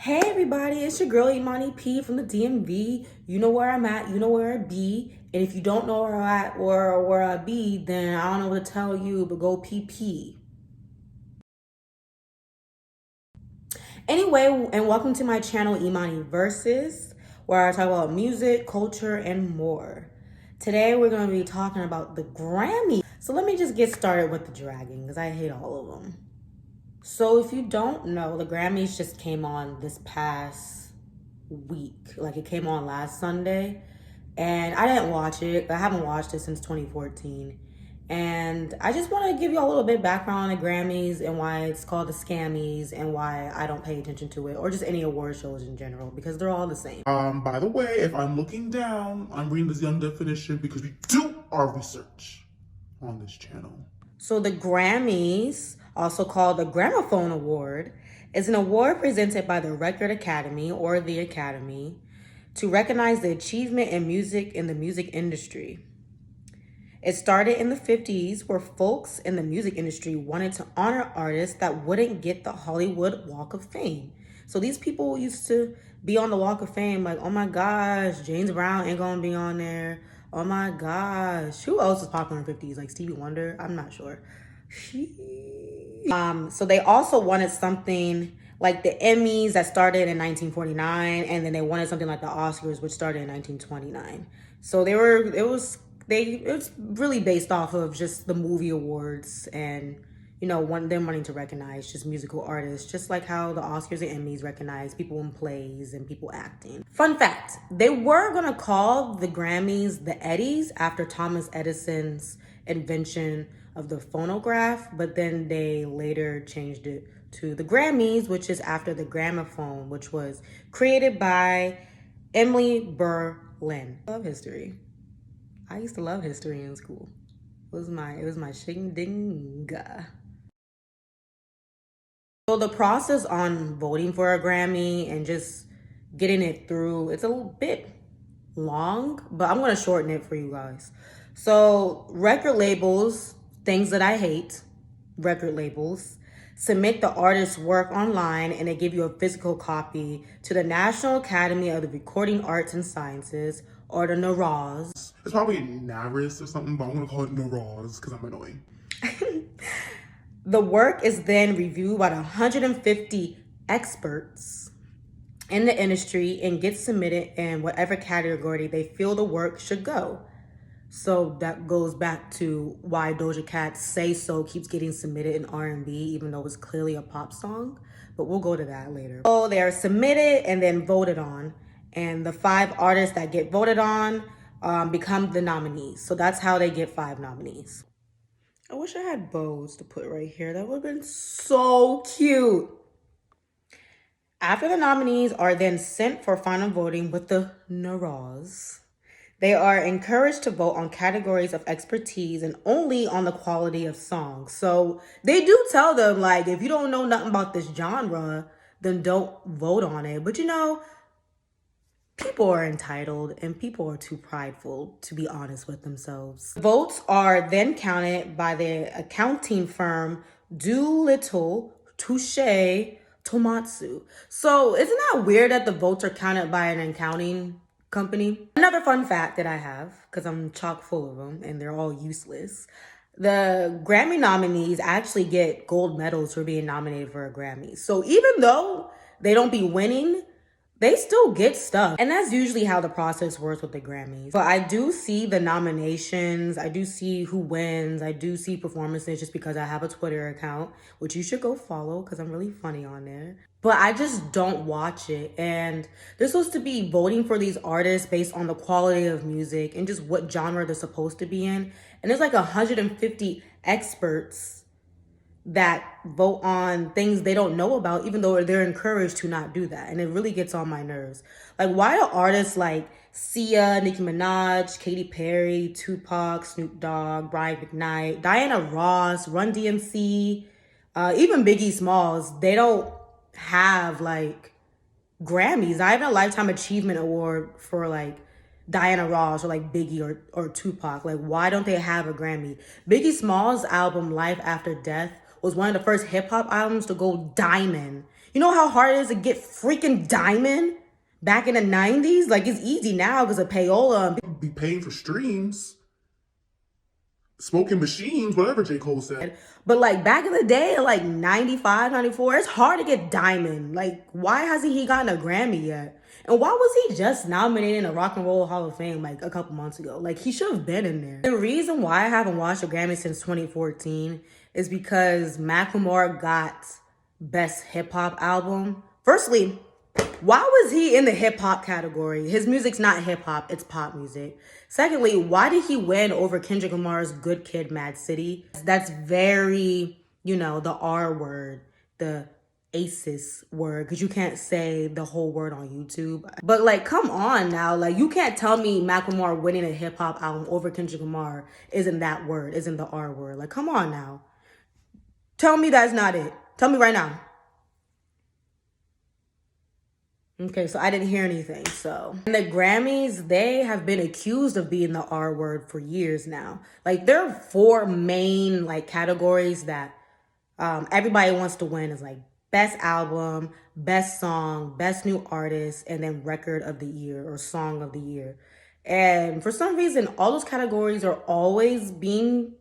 Hey everybody, it's your girl Imani P from the DMV. You know where I'm at, you know where I be. And if you don't know where I'm at or where I be, then I don't know what to tell you, but go PP. Anyway, and welcome to my channel Imani Versus, where I talk about music, culture, and more. Today we're going to be talking about the Grammys. So let me just get started with the dragging, because I hate all of them. So if you don't know, the Grammys just came on this past week. Like it came on last Sunday. And I didn't watch it. I haven't watched it since 2014. And I just want to give you a little bit of background on the Grammys and why it's called the Scammies and why I don't pay attention to it or just any award shows in general because they're all the same. By the way, if I'm looking down, I'm reading this young definition because we do our research on this channel. So the Grammys, also called the Gramophone Award, is an award presented by the Record Academy or the Academy to recognize the achievement in music in the music industry. It started in the 50s where folks in the music industry wanted to honor artists that wouldn't get the Hollywood Walk of Fame. So these people used to be on the Walk of Fame like, oh my gosh, James Brown ain't gonna be on there. Oh my gosh, who else was popular in the 50s? Like Stevie Wonder? I'm not sure. So they also wanted something like the Emmys that started in 1949, and then they wanted something like the Oscars, which started in 1929. So it was really based off of just the movie awards and them wanting to recognize just musical artists, just like how the Oscars and Emmys recognize people in plays and people acting. Fun fact, they were gonna call the Grammys the Eddies after Thomas Edison's invention of the phonograph, but then they later changed it to the Grammys, which is after the gramophone, which was created by Emily Berlin. I love history. I used to love history in school. It was my shing-ding-ga. So the process on voting for a Grammy and just getting it through, it's a little bit long, but I'm gonna shorten it for you guys. So record labels, things that I hate, record labels, submit the artist's work online and they give you a physical copy to the National Academy of the Recording Arts and Sciences, or the NARAS. It's probably Naris or something, but I'm gonna call it Naraz because I'm annoying. The work is then reviewed by 150 experts in the industry and gets submitted in whatever category they feel the work should go. So that goes back to why Doja Cat's Say So keeps getting submitted in R&B, even though it's clearly a pop song. But we'll go to that later. So they are submitted and then voted on. And the 5 artists that get voted on become the nominees. So that's how they get 5 nominees. I wish I had bows to put right here. That would have been so cute. After the nominees are then sent for final voting with the NARAS, they are encouraged to vote on categories of expertise and only on the quality of songs. So they do tell them, like, if you don't know nothing about this genre, then don't vote on it. But people are entitled and people are too prideful to be honest with themselves. Votes are then counted by the accounting firm Doolittle Touche Tomatsu. So isn't that weird that the votes are counted by an accounting company? Another fun fact that I have, because I'm chock full of them and they're all useless. The Grammy nominees actually get gold medals for being nominated for a Grammy. So even though they don't be winning, they still get stuff. And that's usually how the process works with the Grammys. But I do see the nominations. I do see who wins. I do see performances just because I have a Twitter account, which you should go follow because I'm really funny on there. But I just don't watch it. And they're supposed to be voting for these artists based on the quality of music and just what genre they're supposed to be in. And there's like 150 experts that vote on things they don't know about, even though they're encouraged to not do that. And it really gets on my nerves. Like, why do artists like Sia, Nicki Minaj, Katy Perry, Tupac, Snoop Dogg, Brian McKnight, Diana Ross, Run DMC, even Biggie Smalls, they don't have like Grammys, not even a Lifetime Achievement Award for like Diana Ross or like Biggie or Tupac? Like, why don't they have a Grammy? Biggie Smalls' album Life After Death was one of the first hip hop albums to go diamond. You know how hard it is to get freaking diamond back in the 90s? Like, it's easy now because of payola. Be paying for streams, smoking machines, whatever J. Cole said. But like back in the day, like 95, 94, it's hard to get diamond. Like, why hasn't he gotten a Grammy yet? And why was he just nominated in the Rock and Roll Hall of Fame like a couple months ago? Like, he should have been in there. The reason why I haven't watched a Grammy since 2014 is because Macklemore got Best Hip Hop Album. Firstly, why was he in the hip hop category? His music's not hip hop, it's pop music. Secondly, why did he win over Kendrick Lamar's Good Kid, Mad City? That's very, you know, the R word, the ACES word, because you can't say the whole word on YouTube. But like, come on now. Like, you can't tell me Macklemore winning a hip hop album over Kendrick Lamar isn't that word, isn't the R word. Like, come on now. Tell me that's not it. Tell me right now. Okay, so I didn't hear anything. So, and the Grammys, they have been accused of being the R word for years now. Like, there are four main like categories that everybody wants to win. Is like best album, best song, best new artist, and then record of the year or song of the year. And for some reason, all those categories are always being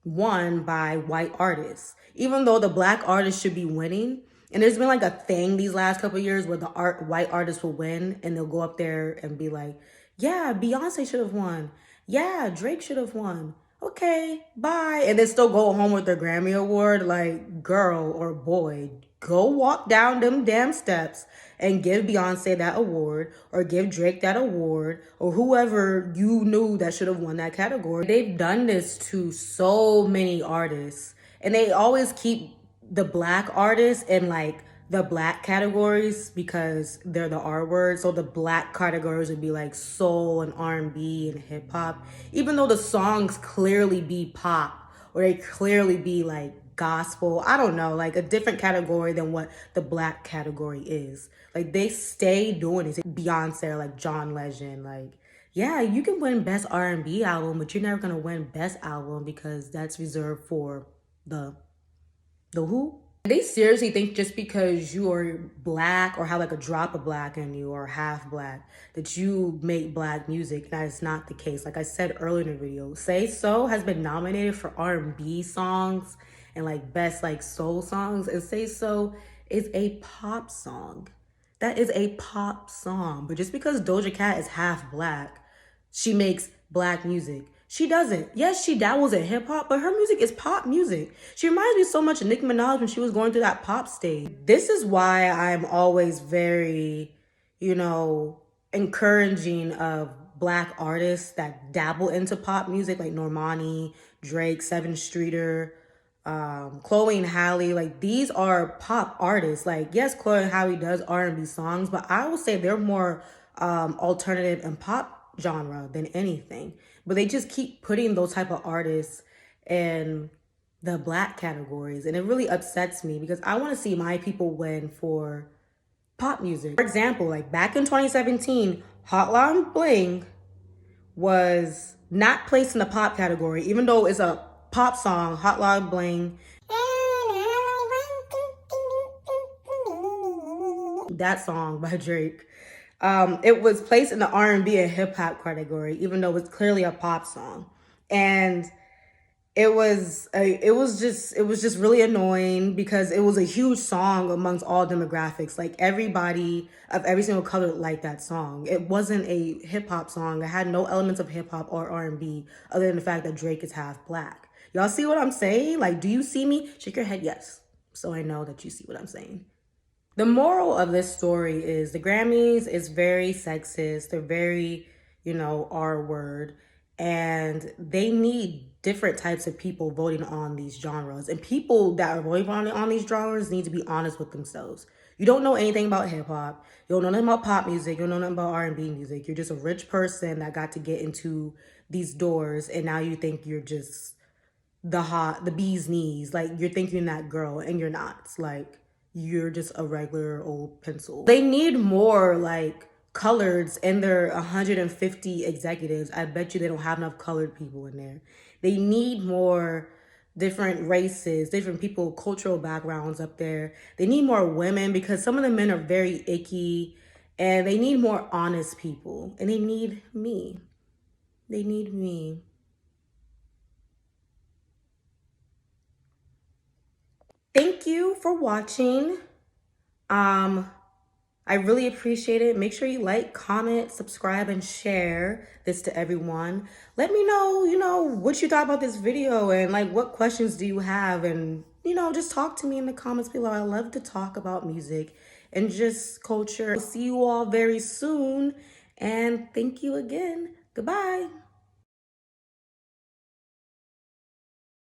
won by white artists, even though the black artists should be winning. And there's been like a thing these last couple of years where the white artists will win and they'll go up there and be like, yeah, Beyonce should have won. Yeah, Drake should have won. Okay, bye. And then still go home with their Grammy award. Like, girl or boy, go walk down them damn steps and give Beyonce that award or give Drake that award or whoever you knew that should have won that category. They've done this to so many artists and they always keep the black artists in like the black categories because they're the R word. So the black categories would be like soul and R&B and hip hop, even though the songs clearly be pop or they clearly be like gospel. I don't know, like a different category than what the black category is. Like, they stay doing it. Beyonce or like John Legend, like, yeah, you can win best R&B album, but you're never gonna win best album because that's reserved for the who? They seriously think just because you are black or have like a drop of black in you or half black that you make black music. That is not the case. Like I said earlier in the video, Say So has been nominated for R&B songs and like best like soul songs, and Say So is a pop song. That is a pop song. But just because Doja Cat is half black, she makes black music. She doesn't. Yes, she dabbles in hip hop, but her music is pop music. She reminds me so much of Nicki Minaj when she was going through that pop stage. This is why I'm always very, you know, encouraging of black artists that dabble into pop music like Normani, Drake, Seven Streeter, Chloe and Halle. Like, these are pop artists. Like, yes, Chloe and Halle does R&B songs, but I would say they're more alternative and pop genre than anything. But they just keep putting those type of artists in the black categories, and it really upsets me because I want to see my people win for pop music. For example, like back in 2017, Hotline Bling was not placed in the pop category, even though it's a pop song. Hotline Bling, that song by Drake. It was placed in the R&B and hip hop category, even though it's clearly a pop song. And it was just really annoying because it was a huge song amongst all demographics. Like, everybody of every single color liked that song. It wasn't a hip hop song. It had no elements of hip hop or R&B other than the fact that Drake is half black. Y'all see what I'm saying? Like, do you see me? Shake your head yes, so I know that you see what I'm saying. The moral of this story is the Grammys is very sexist. They're very, you know, R word. And they need different types of people voting on these genres. And people that are voting on these genres need to be honest with themselves. You don't know anything about hip hop. You don't know nothing about pop music. You don't know nothing about R&B music. You're just a rich person that got to get into these doors. And now you think you're just the bee's knees. Like, you're thinking that girl and you're not. Like, you're just a regular old pencil. They need more like coloreds in their 150 executives. I bet you they don't have enough colored people in there. They need more different races, different people, cultural backgrounds up there. They need more women because some of the men are very icky, and they need more honest people, and they need me. They need me. Thank you for watching. I really appreciate it. Make sure you like, comment, subscribe, and share this to everyone. Let me know, what you thought about this video, and like what questions do you have, and just talk to me in the comments below. I love to talk about music and just culture. I'll see you all very soon, and thank you again. Goodbye.